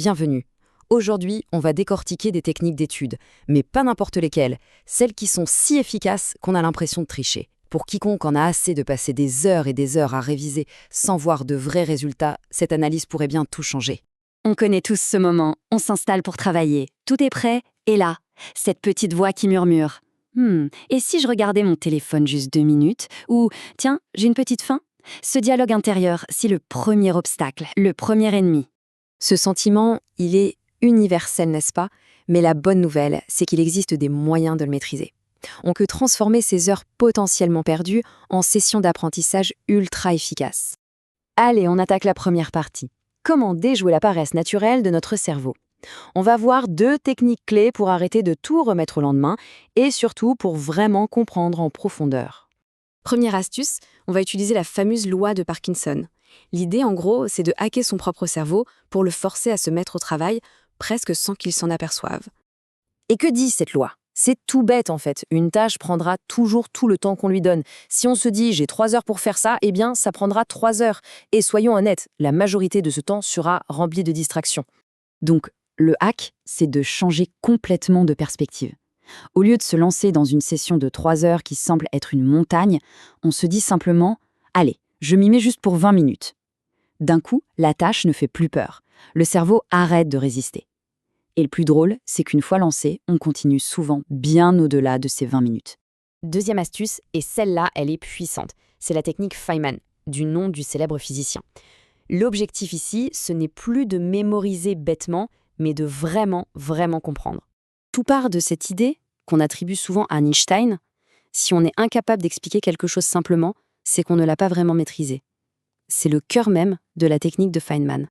Bienvenue. Aujourd'hui, on va décortiquer des techniques d'étude, mais pas n'importe lesquelles, celles qui sont si efficaces qu'on a l'impression de tricher. Pour quiconque en a assez de passer des heures et des heures à réviser sans voir de vrais résultats, cette analyse pourrait bien tout changer. On connaît tous ce moment, on s'installe pour travailler. Tout est prêt, et là, cette petite voix qui murmure. Et si je regardais mon téléphone juste 2 minutes? Ou, tiens, j'ai une petite faim? Ce dialogue intérieur, c'est le premier obstacle, le premier ennemi. Ce sentiment, il est universel, n'est-ce pas? Mais la bonne nouvelle, c'est qu'il existe des moyens de le maîtriser. On peut transformer ces heures potentiellement perdues en sessions d'apprentissage ultra efficaces. Allez, on attaque la première partie. Comment déjouer la paresse naturelle de notre cerveau? On va voir 2 techniques clés pour arrêter de tout remettre au lendemain et surtout pour vraiment comprendre en profondeur. Première astuce, on va utiliser la fameuse loi de Parkinson. L'idée, en gros, c'est de hacker son propre cerveau pour le forcer à se mettre au travail, presque sans qu'il s'en aperçoive. Et que dit cette loi? C'est tout bête en fait. Une tâche prendra toujours tout le temps qu'on lui donne. Si on se dit « j'ai 3 heures pour faire ça », eh bien, ça prendra 3 heures. Et soyons honnêtes, la majorité de ce temps sera rempli de distractions. Donc, le hack, c'est de changer complètement de perspective. Au lieu de se lancer dans une session de 3 heures qui semble être une montagne, on se dit simplement « allez, je m'y mets juste pour 20 minutes ». D'un coup, la tâche ne fait plus peur. Le cerveau arrête de résister. Et le plus drôle, c'est qu'une fois lancé, on continue souvent bien au-delà de ces 20 minutes. Deuxième astuce, et celle-là, elle est puissante. C'est la technique Feynman, du nom du célèbre physicien. L'objectif ici, ce n'est plus de mémoriser bêtement, mais de vraiment comprendre. Tout part de cette idée, qu'on attribue souvent à Einstein, si on est incapable d'expliquer quelque chose simplement, c'est qu'on ne l'a pas vraiment maîtrisé. C'est le cœur même de la technique de Feynman.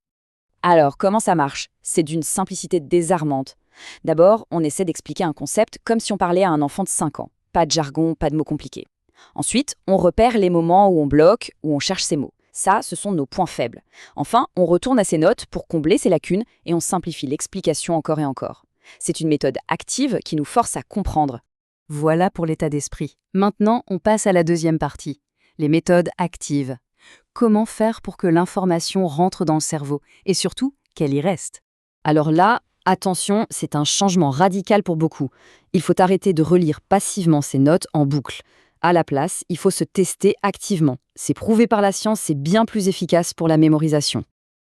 Alors, comment ça marche? C'est d'une simplicité désarmante. D'abord, on essaie d'expliquer un concept comme si on parlait à un enfant de 5 ans. Pas de jargon, pas de mots compliqués. Ensuite, on repère les moments où on bloque, où on cherche ces mots. Ça, ce sont nos points faibles. Enfin, on retourne à ces notes pour combler ces lacunes et on simplifie l'explication encore et encore. C'est une méthode active qui nous force à comprendre. Voilà pour l'état d'esprit. Maintenant, on passe à la deuxième partie. Les méthodes actives. Comment faire pour que l'information rentre dans le cerveau et surtout qu'elle y reste? Alors là, attention, c'est un changement radical pour beaucoup. Il faut arrêter de relire passivement ces notes en boucle. À la place, il faut se tester activement. C'est prouvé par la science, c'est bien plus efficace pour la mémorisation.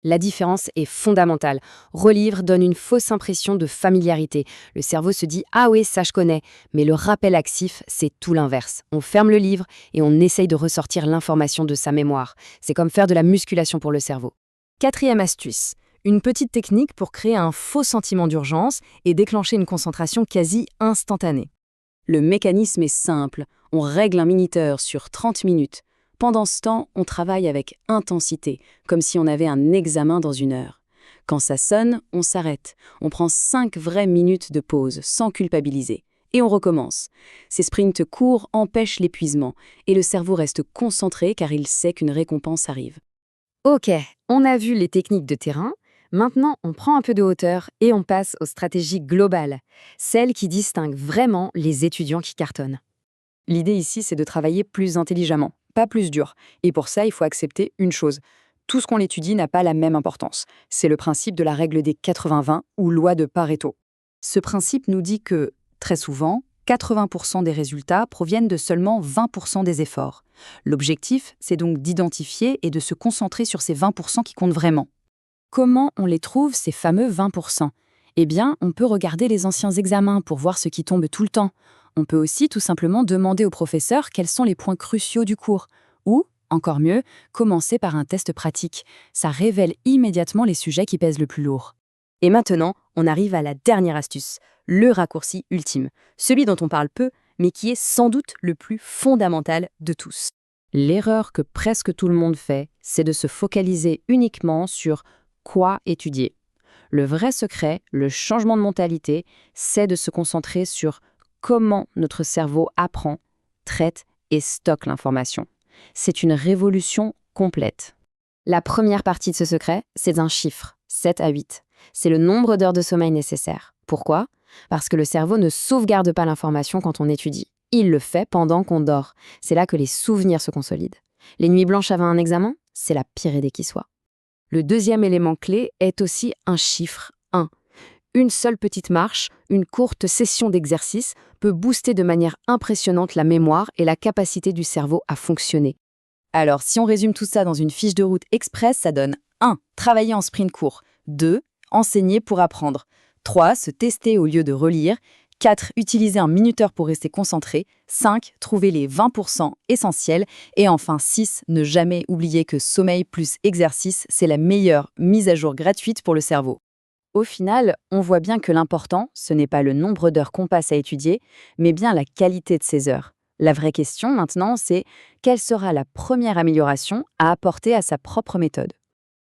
La différence est fondamentale. Relire donne une fausse impression de familiarité. Le cerveau se dit « Ah oui, ça je connais ». Mais le rappel actif, c'est tout l'inverse. On ferme le livre et on essaye de ressortir l'information de sa mémoire. C'est comme faire de la musculation pour le cerveau. Quatrième astuce, une petite technique pour créer un faux sentiment d'urgence et déclencher une concentration quasi instantanée. Le mécanisme est simple. On règle un minuteur sur 30 minutes. Pendant ce temps, on travaille avec intensité, comme si on avait un examen dans 1 heure. Quand ça sonne, on s'arrête. On prend 5 vraies minutes de pause, sans culpabiliser. Et on recommence. Ces sprints courts empêchent l'épuisement, et le cerveau reste concentré car il sait qu'une récompense arrive. Ok, on a vu les techniques de terrain. Maintenant, on prend un peu de hauteur et on passe aux stratégies globales, celles qui distinguent vraiment les étudiants qui cartonnent. L'idée ici, c'est de travailler plus intelligemment, pas plus dur. Et pour ça, il faut accepter une chose. Tout ce qu'on étudie n'a pas la même importance. C'est le principe de la règle des 80-20 ou loi de Pareto. Ce principe nous dit que, très souvent, 80% des résultats proviennent de seulement 20% des efforts. L'objectif, c'est donc d'identifier et de se concentrer sur ces 20% qui comptent vraiment. Comment on les trouve, ces fameux 20%? Eh bien, on peut regarder les anciens examens pour voir ce qui tombe tout le temps. On peut aussi tout simplement demander au professeur quels sont les points cruciaux du cours. Ou, encore mieux, commencer par un test pratique. Ça révèle immédiatement les sujets qui pèsent le plus lourd. Et maintenant, on arrive à la dernière astuce, le raccourci ultime. Celui dont on parle peu, mais qui est sans doute le plus fondamental de tous. L'erreur que presque tout le monde fait, c'est de se focaliser uniquement sur quoi étudier. Le vrai secret, le changement de mentalité, c'est de se concentrer sur comment notre cerveau apprend, traite et stocke l'information. C'est une révolution complète. La première partie de ce secret, c'est un chiffre, 7 à 8. C'est le nombre d'heures de sommeil nécessaire. Pourquoi? Parce que le cerveau ne sauvegarde pas l'information quand on étudie. Il le fait pendant qu'on dort. C'est là que les souvenirs se consolident. Les nuits blanches avant un examen, c'est la pire idée qui soit. Le deuxième élément clé est aussi un chiffre 1. Une seule petite marche, une courte session d'exercice peut booster de manière impressionnante la mémoire et la capacité du cerveau à fonctionner. Alors, si on résume tout ça dans une fiche de route express, ça donne 1. Travailler en sprint court. 2. Enseigner pour apprendre. 3. Se tester au lieu de relire. 4. Utiliser un minuteur pour rester concentré. 5. Trouver les 20% essentiels. Et enfin 6. Ne jamais oublier que sommeil plus exercice, c'est la meilleure mise à jour gratuite pour le cerveau. Au final, on voit bien que l'important, ce n'est pas le nombre d'heures qu'on passe à étudier, mais bien la qualité de ces heures. La vraie question maintenant, c'est quelle sera la première amélioration à apporter à sa propre méthode ?